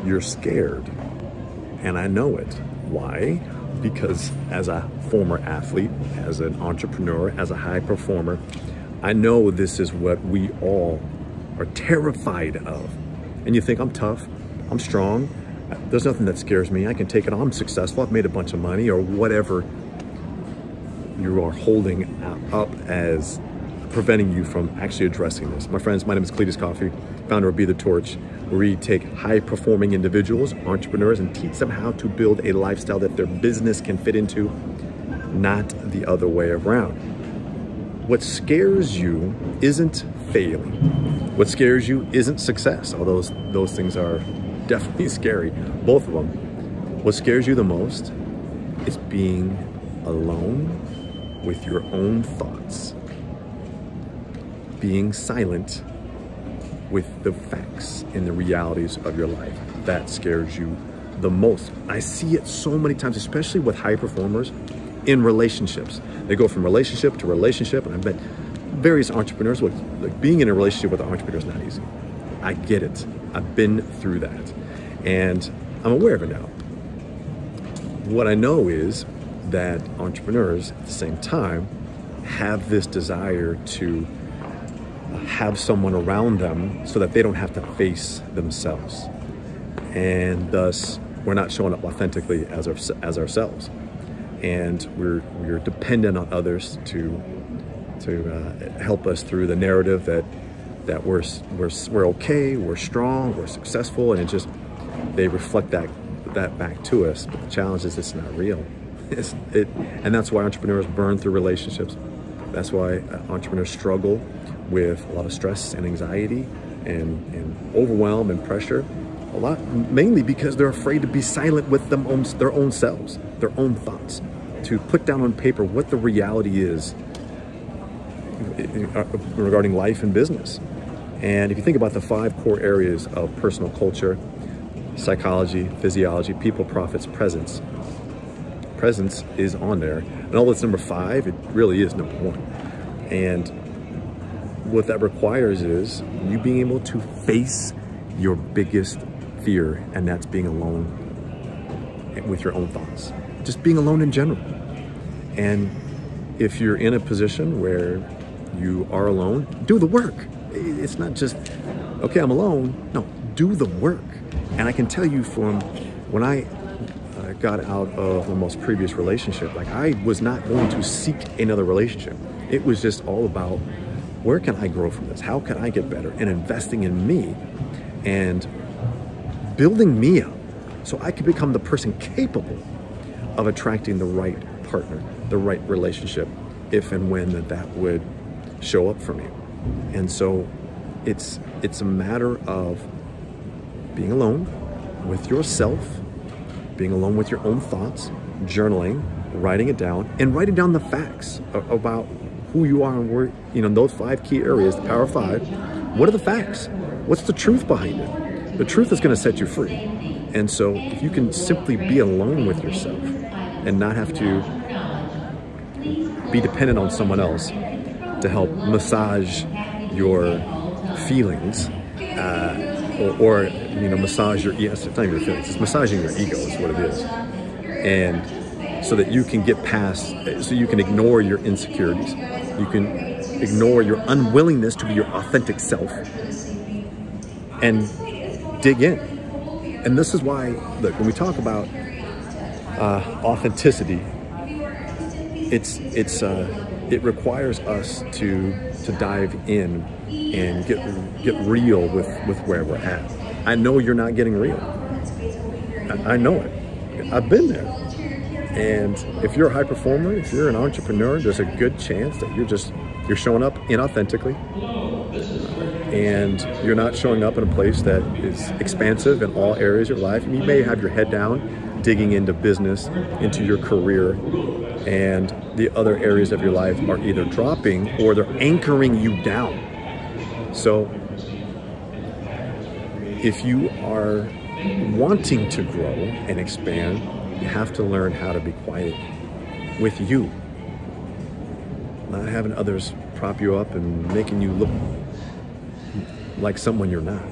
you're scared. And I know it. Why? Because as a former athlete, as an entrepreneur, as a high performer, I know this is what we all are terrified of. And you think, I'm tough, I'm strong, there's nothing that scares me, I can take it on, I'm successful, I've made a bunch of money, or whatever you are holding up as preventing you from actually addressing this. My friends, my name is Cletus Coffey, founder of Be the Torch, where we take high-performing individuals, entrepreneurs, and teach them how to build a lifestyle that their business can fit into, not the other way around. What scares you isn't failing. What scares you isn't success, although those things are definitely scary, both of them. What scares you the most is being alone with your own thoughts, being silent with the facts and the realities of your life. That scares you the most. I see it so many times, especially with high performers in relationships. They go from relationship to relationship, and I've met various entrepreneurs. Like being in a relationship with an entrepreneur is not easy. I get it. I've been through that, and I'm aware of it now. What I know is that entrepreneurs at the same time have this desire to have someone around them so that they don't have to face themselves, and thus we're not showing up authentically as ourselves, and we're dependent on others to help us through the narrative that we're okay, we're strong, we're successful, and they reflect that back to us. But the challenge is it's not real. And that's why entrepreneurs burn through relationships. That's why entrepreneurs struggle with a lot of stress and anxiety and overwhelm and pressure. A lot, mainly because they're afraid to be silent with their own selves, their own thoughts, to put down on paper what the reality is regarding life and business. And if you think about the 5 core areas of personal culture, psychology, physiology, people, profits, presence. Presence is on there. And although it's number 5, it really is number 1. And what that requires is you being able to face your biggest fear, and that's being alone with your own thoughts. Just being alone in general. And if you're in a position where you are alone, do the work. It's not just, okay, I'm alone. No, do the work. And I can tell you from when I got out of the most previous relationship, like I was not going to seek another relationship. It was just all about, where can I grow from this? How can I get better? And investing in me and building me up so I could become the person capable of attracting the right partner, the right relationship, if and when that would show up for me. And so it's a matter of being alone with yourself, being alone with your own thoughts, journaling, writing it down, and writing down the facts about who you are and where, those 5 key areas, the power of 5. What are the facts? What's the truth behind it? The truth is going to set you free. And so if you can simply be alone with yourself and not have to be dependent on someone else to help massage your feelings, or massage your, it's not your feelings, it's massaging your ego is what it is. And so that you can get past, so you can ignore your insecurities. You can ignore your unwillingness to be your authentic self and dig in. And this is why, look, when we talk about authenticity, it requires us to dive in and get real with where we're at. I know you're not getting real. I know it. I've been there. And if you're a high performer, if you're an entrepreneur, there's a good chance that you're showing up inauthentically, and you're not showing up in a place that is expansive in all areas of your life. And you may have your head down, digging into business, into your career, and the other areas of your life are either dropping or they're anchoring you down. So if you are wanting to grow and expand, you have to learn how to be quiet with you, not having others prop you up and making you look like someone you're not.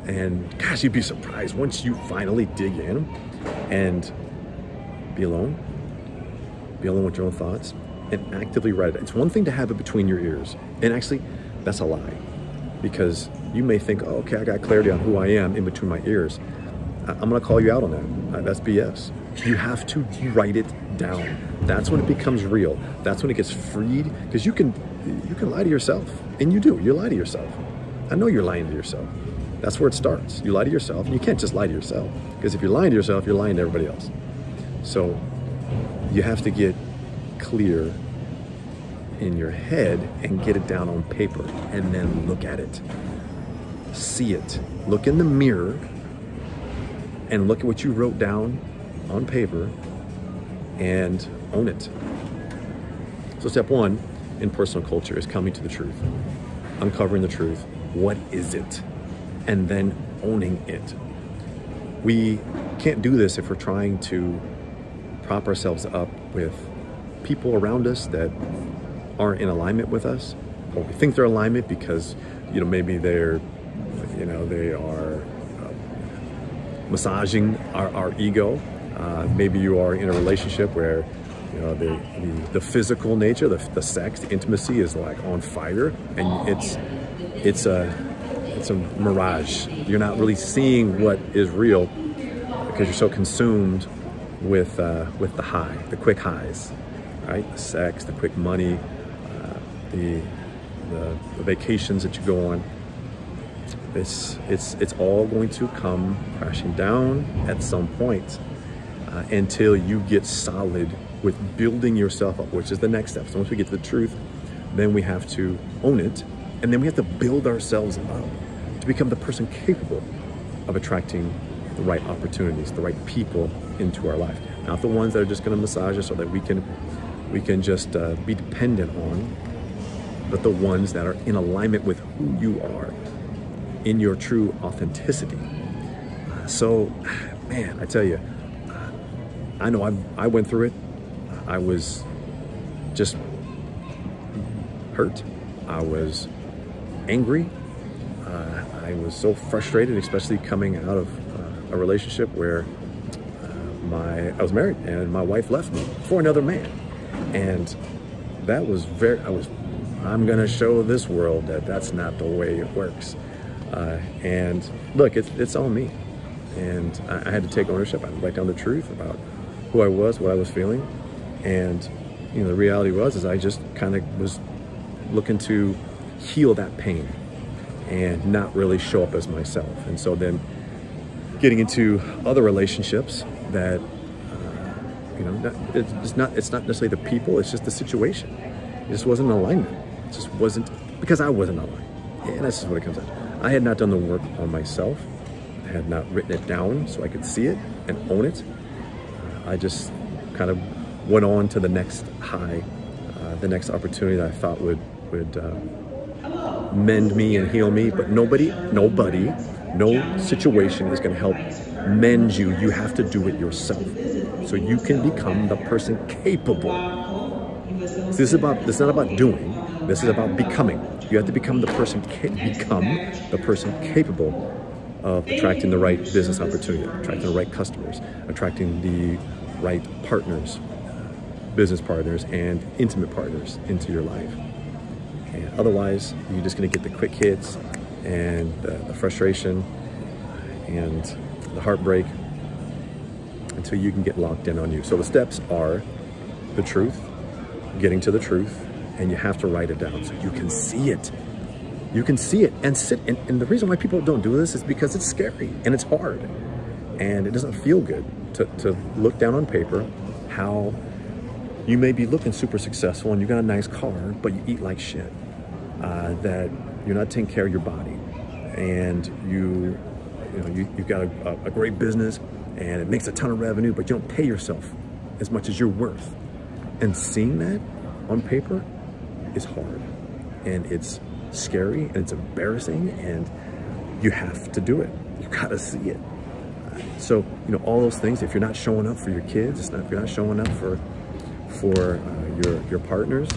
And gosh, you'd be surprised once you finally dig in and be alone with your own thoughts and actively write it. It's one thing to have it between your ears. And actually, that's a lie, because you may think, oh, okay, I got clarity on who I am in between my ears. I'm gonna call you out on that. That's BS. You have to write it down. That's when it becomes real. That's when it gets freed, because you can lie to yourself, and you do. You lie to yourself. I know you're lying to yourself. That's where it starts. You lie to yourself, and you can't just lie to yourself, because if you're lying to yourself, you're lying to everybody else. So you have to get clear in your head and get it down on paper, and then look at it. See it. Look in the mirror and look at what you wrote down on paper and own it. So step one in personal culture is coming to the truth, uncovering the truth. What is it? And then owning it. We can't do this if we're trying to prop ourselves up with people around us that aren't in alignment with us, or we think they're in alignment because, maybe they are massaging our ego. Maybe you are in a relationship where the physical nature, the sex, the intimacy is like on fire, and it's a mirage. You're not really seeing what is real because you're so consumed with the high, the quick highs, right? The sex, the quick money, the vacations that you go on. It's all going to come crashing down at some point until you get solid with building yourself up, which is the next step. So once we get to the truth, then we have to own it, and then we have to build ourselves up to become the person capable of attracting the right opportunities, the right people into our life. Not the ones that are just going to massage us so that we can just be dependent on, but the ones that are in alignment with who you are, in your true authenticity. So, man, I tell you, I know I went through it. I was just hurt. I was angry. I was so frustrated, especially coming out of a relationship where I was married and my wife left me for another man. And that was I'm gonna show this world that that's not the way it works. And look, it's on me. And I had to take ownership. I had to write down the truth about who I was, what I was feeling. And the reality was I just kind of was looking to heal that pain and not really show up as myself. And so then getting into other relationships that, it's not necessarily the people, it's just the situation. It just wasn't in alignment. It just wasn't, because I wasn't aligned. And that's just what it comes down to. I had not done the work on myself. I had not written it down so I could see it and own it. I just kind of went on to the next high, the next opportunity that I thought would mend me and heal me. But nobody, no situation is going to help mend you. You have to do it yourself, so you can become the person capable. So this is not about doing. This is about becoming. You have to become the person capable of attracting the right business opportunity, attracting the right customers, attracting the right partners, business partners, and intimate partners into your life. And otherwise, you're just going to get the quick hits and the frustration and the heartbreak until you can get locked in on you. So the steps are the truth, getting to the truth, and you have to write it down so you can see it. You can see it and sit. And the reason why people don't do this is because it's scary and it's hard and it doesn't feel good to look down on paper how you may be looking super successful and you got a nice car, but you eat like shit. That you're not taking care of your body, and you've got a great business and it makes a ton of revenue, but you don't pay yourself as much as you're worth. And seeing that on paper is hard, and it's scary, and it's embarrassing, and you have to do it. You gotta see it. So all those things. If you're not showing up for your kids, if you're not showing up for your partners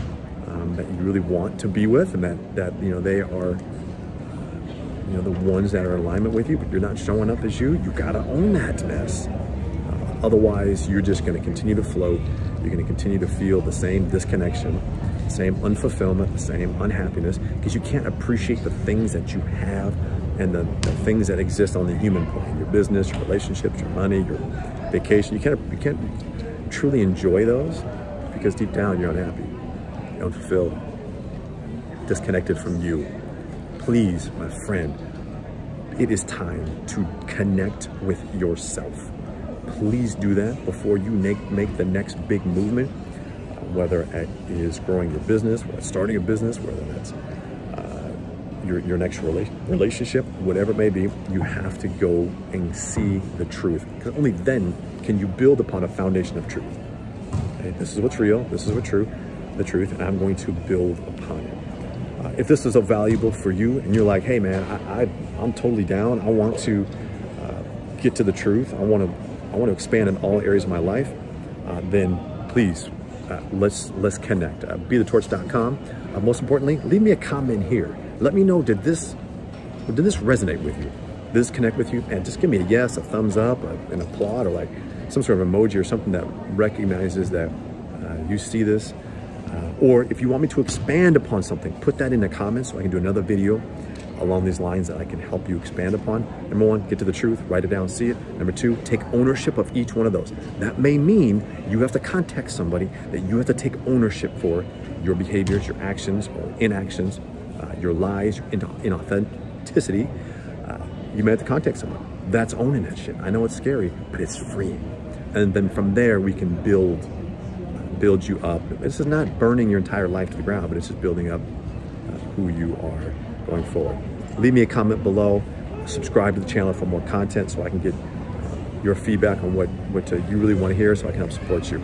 that you really want to be with, and that they are you know, the ones that are in alignment with you, but you're not showing up as you. You gotta own that mess. Otherwise, you're just gonna continue to float. You're gonna continue to feel the same disconnection, the same unfulfillment, the same unhappiness, because you can't appreciate the things that you have and the things that exist on the human plane, your business, your relationships, your money, your vacation. You can't truly enjoy those because deep down you're unhappy, you're unfulfilled, disconnected from you. Please, my friend, it is time to connect with yourself. Please do that before you make the next big movement, whether it is growing your business, whether it's starting a business, whether that's your next relationship, whatever it may be. You have to go and see the truth, because only then can you build upon a foundation of truth. Okay? This is what's real, this is what's true, the truth, and I'm going to build upon it. If this is valuable for you and you're like, hey man, I'm totally down, I want to get to the truth, I want to expand in all areas of my life, then please, let's connect. BeTheTorch.com. Most importantly, leave me a comment here. Let me know, did this resonate with you? Did this connect with you? And just give me a yes, a thumbs up, an applaud, or like some sort of emoji or something that recognizes that you see this. Or if you want me to expand upon something, put that in the comments so I can do another video along these lines that I can help you expand upon. Number one, get to the truth, write it down, see it. Number two, take ownership of each one of those. That may mean you have to contact somebody that you have to take ownership for your behaviors, your actions or inactions, your lies, your inauthenticity. You may have to contact someone. That's owning that shit. I know it's scary, but it's free. And then from there, we can build you up. This is not burning your entire life to the ground, but it's just building up who you are going forward. Leave me a comment below. Subscribe to the channel for more content so I can get your feedback on what you really want to hear, so I can help support you.